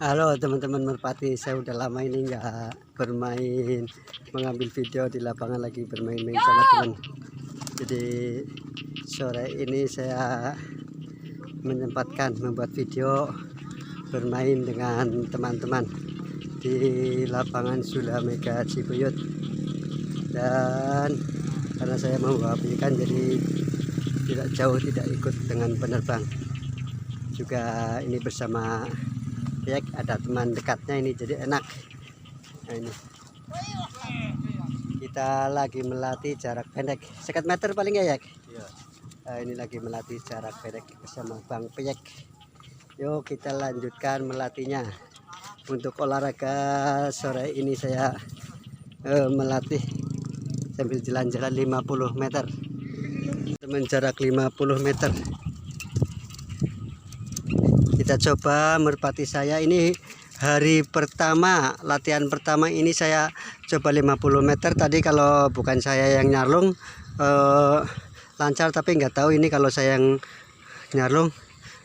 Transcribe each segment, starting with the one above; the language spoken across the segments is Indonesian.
Halo teman-teman merpati, saya udah lama ini nggak bermain mengambil video di lapangan, lagi bermain-main sama teman. Jadi sore ini saya menyempatkan membuat video bermain dengan teman-teman di lapangan Sulamega Cibuyut. Dan karena saya membawa ikan, jadi tidak jauh, tidak ikut dengan penerbang. Juga ini bersama ya, ada teman dekatnya ini, jadi enak. Nah, ini kita lagi melatih jarak pendek sekian meter paling ya. Iya. Nah, ini lagi melatih jarak pendek bersama Bang Peyek. Yuk kita lanjutkan melatihnya. Untuk olahraga sore ini saya melatih sambil jalan-jalan 50 meter, teman, jarak 50 meter. Kita coba merpati saya ini hari pertama, latihan pertama ini saya coba 50 meter. Tadi kalau bukan saya yang nyarlung lancar, tapi nggak tahu ini kalau saya yang nyarlung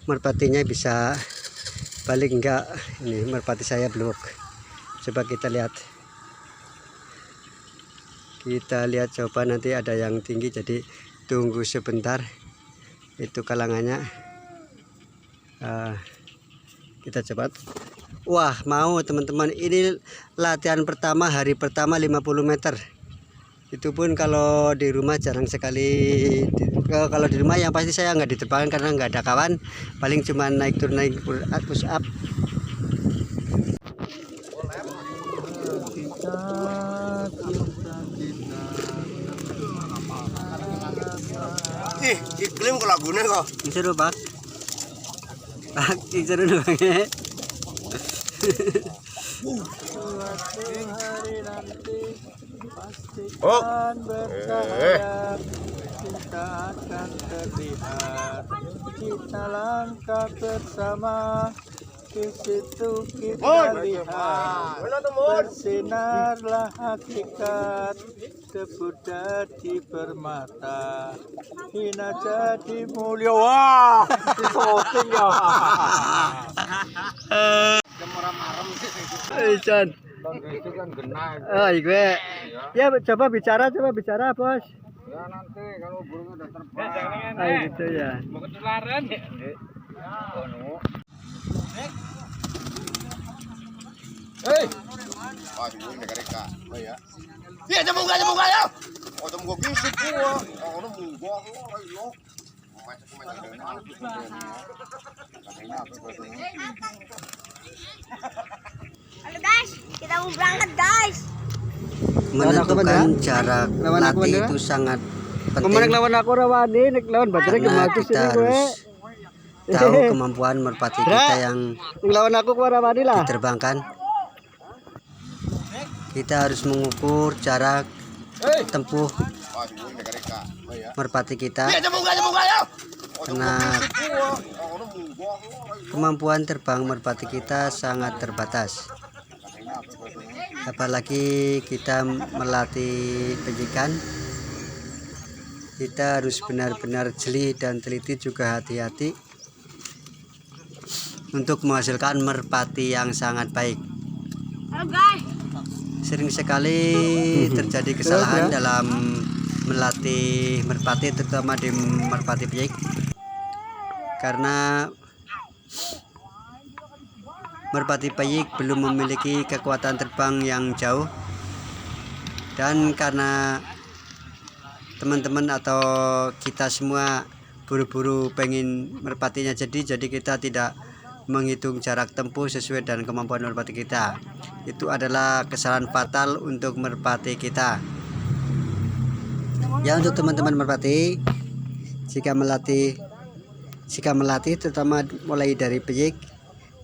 merpatinya bisa balik enggak. Ini merpati saya belum. Coba kita lihat coba, nanti ada yang tinggi, jadi tunggu sebentar. Itu kalangannya. Kita coba. Wah, mau teman-teman, ini latihan pertama, hari pertama 50 meter. Itu pun kalau di rumah jarang sekali. Kalau di rumah yang pasti saya nggak diterbangkan karena nggak ada kawan, paling cuma naik turun, naik push up. Iklim kok lagune kok. Seru Pak. Seru banget. Suatu hari nanti Oh. pastikan bercahaya, kita akan terlihat, kita langkah bersama, di situ kita lihat, bersinarlah hakikat, debu jadi permata, hina jadi mulia. Wah, di syuting ya. Chan. Bang itu kan genah. Oh, gue. Ya, coba bicara bos. Ya nanti kalau burungnya udah terbang. Ah, gitu ya. Mau ketularan ya? Hei. Ah, di burung dekat-dekat. Oh ya. Iya, jemput ya. Oh, jemput kisik gua. Oh, lu munggah lu, ayo. Halo guys, kita mau berangkat guys. Menentukan jarak latih itu sangat penting. Lawan aku rawani, lawan Karena kita harus tahu kemampuan merpati kita yang lawan aku rawani lah. diterbangkan. Kita harus mengukur jarak tempuh merpati kita, karena kemampuan terbang merpati kita sangat terbatas. Apalagi kita melatih penyikan, kita harus benar-benar jeli dan teliti, juga hati-hati untuk menghasilkan merpati yang sangat baik. Halo guys. Sering sekali terjadi kesalahan dalam melatih merpati, terutama di merpati piyik, karena merpati piyik belum memiliki kekuatan terbang yang jauh, dan karena teman-teman atau kita semua buru-buru pengen merpatinya jadi kita tidak menghitung jarak tempuh sesuai dengan kemampuan merpati kita. Itu adalah kesalahan fatal untuk merpati kita. Ya, untuk teman-teman merpati, jika melatih terutama mulai dari piyik,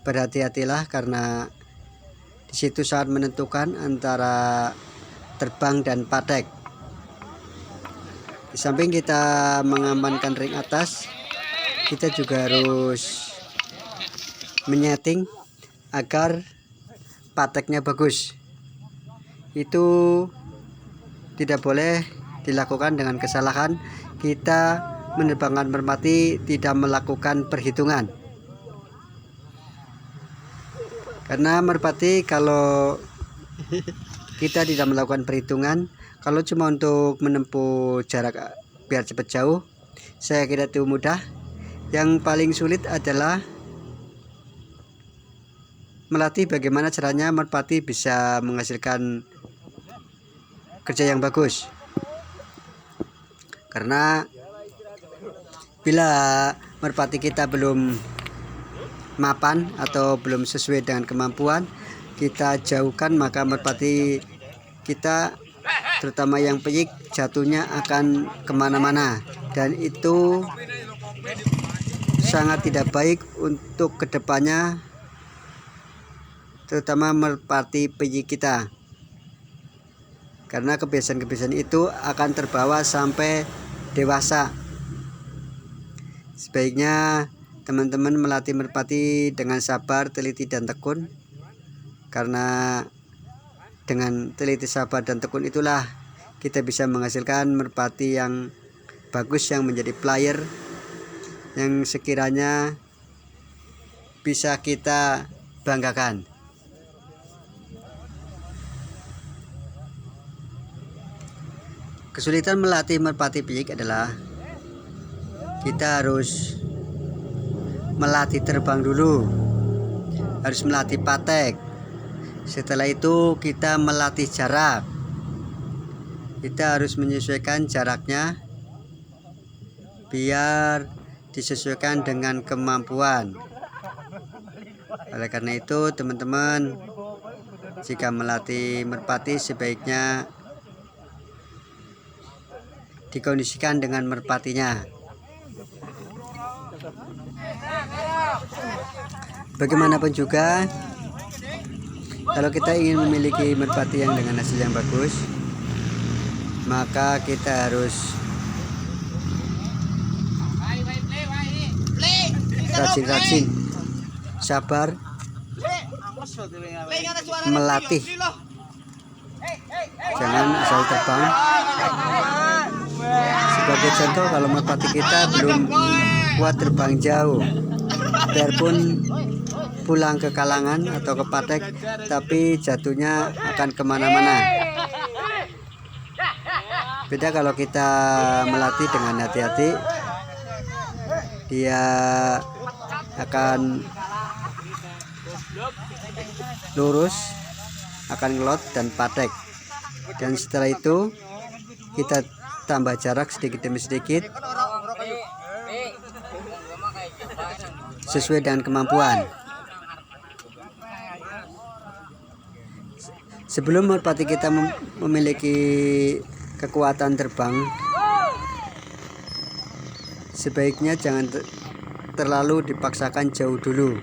berhati-hatilah, karena disitu sangat menentukan antara terbang dan patek. Di samping kita mengamankan ring atas, kita juga harus menyeting agar pateknya bagus. Itu tidak boleh dilakukan dengan kesalahan. Kita menerbangkan merpati tidak melakukan perhitungan. Karena merpati kalau kita tidak melakukan perhitungan, kalau cuma untuk menempuh jarak biar cepat jauh, saya kira itu mudah. Yang paling sulit adalah melatih bagaimana caranya merpati bisa menghasilkan kerja yang bagus. Karena bila merpati kita belum mapan atau belum sesuai dengan kemampuan, kita jauhkan, maka merpati kita terutama yang peyik jatuhnya akan kemana-mana, dan itu sangat tidak baik untuk kedepannya, terutama merpati peyik kita, karena kebiasaan-kebiasaan itu akan terbawa sampai dewasa. Sebaiknya teman-teman melatih merpati dengan sabar, teliti, dan tekun, karena dengan teliti, sabar, dan tekun itulah kita bisa menghasilkan merpati yang bagus, yang menjadi player, yang sekiranya bisa kita banggakan. Kesulitan melatih merpati peyik adalah kita harus melatih terbang dulu, harus melatih patek. Setelah itu kita melatih jarak. Kita harus menyesuaikan jaraknya biar disesuaikan dengan kemampuan. Oleh karena itu teman-teman, jika melatih merpati sebaiknya dikondisikan dengan merpatinya. Bagaimanapun juga, kalau kita ingin memiliki merpati yang dengan hasil yang bagus, maka kita harus rajin-rajin, sabar, melatih. Jangan asal terbang. Sebagai contoh, kalau merpati kita belum kuat terbang jauh, biarpun pulang ke kalangan atau ke patek, tapi jatuhnya akan kemana-mana. Beda kalau kita melatih dengan hati-hati, dia akan lurus, akan ngelot dan patek. Dan setelah itu kita tambah jarak sedikit demi sedikit sesuai dengan kemampuan. Sebelum merpati kita memiliki kekuatan terbang, sebaiknya jangan terlalu dipaksakan jauh dulu.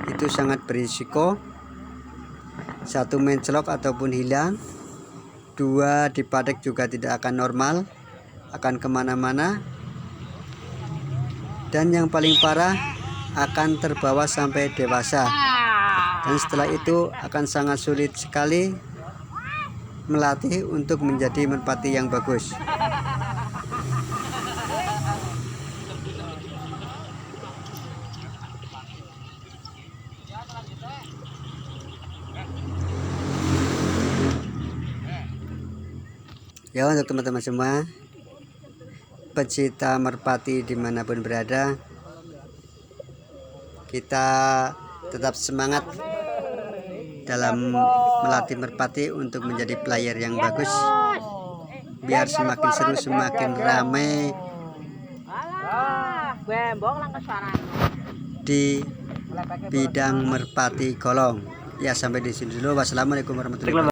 Itu sangat berisiko. 1 mencelok ataupun hilang, 2 di patek juga tidak akan normal, akan kemana-mana, dan yang paling parah akan terbawa sampai dewasa. Dan setelah itu akan sangat sulit sekali melatih untuk menjadi merpati yang bagus. Ya, untuk teman-teman semua pecinta merpati dimanapun berada, kita tetap semangat dalam melatih merpati untuk menjadi player yang bagus, biar semakin seru, semakin ramai di bidang merpati golong. Ya, sampai di sini dulu. Wassalamualaikum warahmatullahi wabarakatuh.